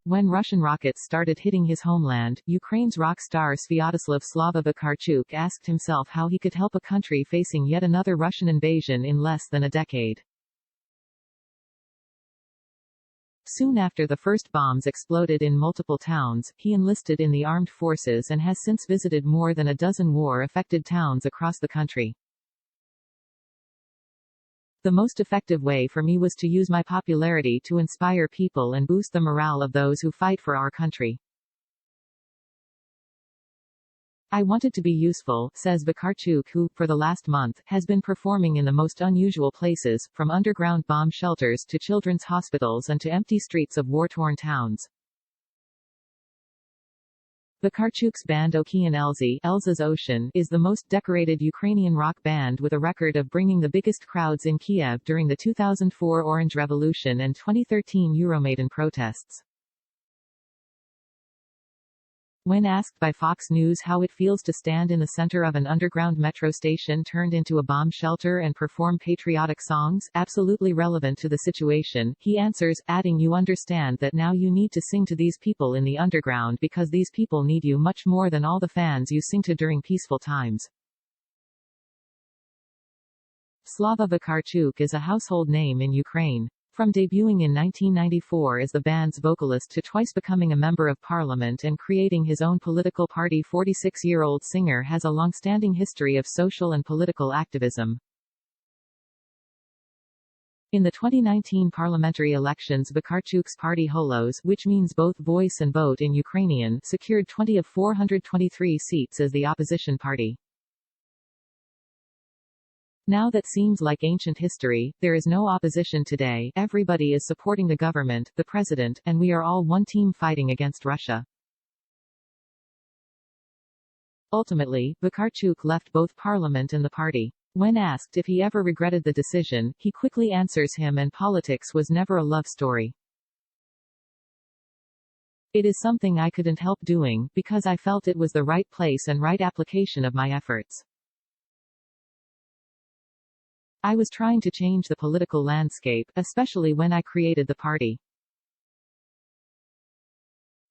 when Russian rockets started hitting his homeland, Ukraine's rock star Slava Vakarchuk asked himself how he could help a country facing yet another Russian invasion in less than a decade. Soon after the first bombs exploded in multiple towns, he enlisted in the armed forces and has since visited more than a dozen war-affected towns across the country. The most effective way for me was to use my popularity to inspire people and boost the morale of those who fight for our country. I wanted to be useful, says Vakarchuk, who, for the last month, has been performing in the most unusual places, from underground bomb shelters to children's hospitals and to empty streets of war-torn towns. Vakarchuk's band Okean Elzy, Elza's Ocean, is the most decorated Ukrainian rock band with a record of bringing the biggest crowds in Kiev during the 2004 Orange Revolution and 2013 Euromaidan protests. When asked by Fox News how it feels to stand in the center of an underground metro station turned into a bomb shelter and perform patriotic songs, absolutely relevant to the situation, he answers, adding, "You understand that now you need to sing to these people in the underground because these people need you much more than all the fans you sing to during peaceful times." Slava Vakarchuk is a household name in Ukraine. From debuting in 1994 as the band's vocalist to twice becoming a member of parliament and creating his own political party, 46-year-old singer has a long-standing history of social and political activism. In the 2019 parliamentary elections, Vakarchuk's party Holos, which means both voice and vote in Ukrainian, secured 20 of 423 seats as the opposition party. Now that seems like ancient history, there is no opposition today, everybody is supporting the government, the president, and we are all one team fighting against Russia. Ultimately, Vakarchuk left both parliament and the party. When asked if he ever regretted the decision, he quickly answers him and politics was never a love story. It is something I couldn't help doing, because I felt it was the right place and right application of my efforts. I was trying to change the political landscape, especially when I created the party.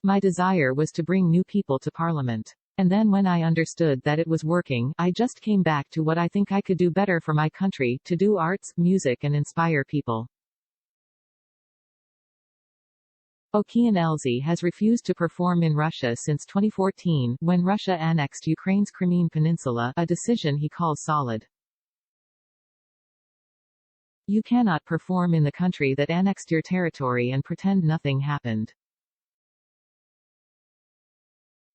My desire was to bring new people to parliament. And then when I understood that it was working, I just came back to what I think I could do better for my country, to do arts, music and inspire people. Okean Elzy has refused to perform in Russia since 2014, when Russia annexed Ukraine's Crimean Peninsula, a decision he calls solid. You cannot perform in the country that annexed your territory and pretend nothing happened.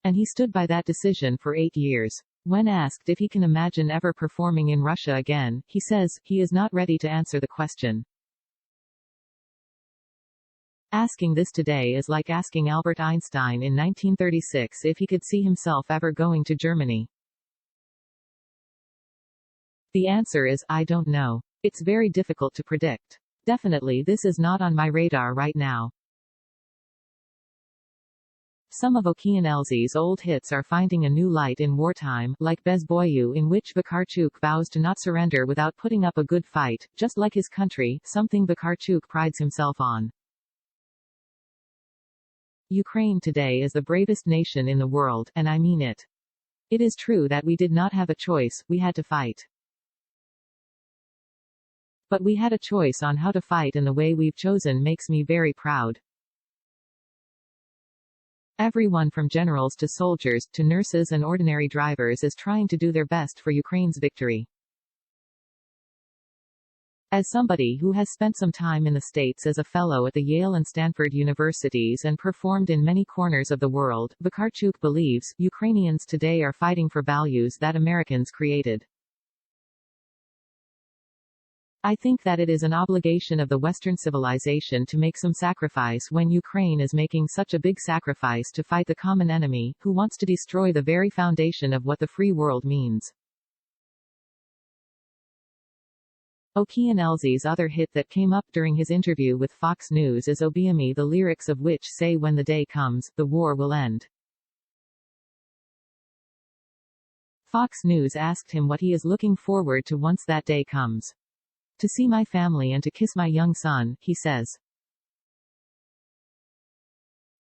And he stood by that decision for 8 years. When asked if he can imagine ever performing in Russia again, he says, he is not ready to answer the question. Asking this today is like asking Albert Einstein in 1936 if he could see himself ever going to Germany. The answer is, I don't know. It's very difficult to predict. Definitely this is not on my radar right now. Some of Okean Elzy's old hits are finding a new light in wartime, like Bez Boyu, in which Vakarchuk vows to not surrender without putting up a good fight, just like his country, something Vakarchuk prides himself on. Ukraine today is the bravest nation in the world, and I mean it. It is true that we did not have a choice, we had to fight. But we had a choice on how to fight, and the way we've chosen makes me very proud. Everyone from generals to soldiers, to nurses and ordinary drivers is trying to do their best for Ukraine's victory. As somebody who has spent some time in the States as a fellow at the Yale and Stanford universities and performed in many corners of the world, Vakarchuk believes, Ukrainians today are fighting for values that Americans created. I think that it is an obligation of the Western civilization to make some sacrifice when Ukraine is making such a big sacrifice to fight the common enemy, who wants to destroy the very foundation of what the free world means. Okean Elzy's other hit that came up during his interview with Fox News is Obiemi, the lyrics of which say when the day comes, the war will end. Fox News asked him what he is looking forward to once that day comes. To see my family and to kiss my young son, he says.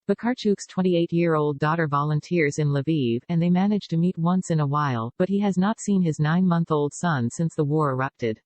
Vakarchuk's 28-year-old daughter volunteers in Lviv, and they manage to meet once in a while, but he has not seen his 9-month-old son since the war erupted.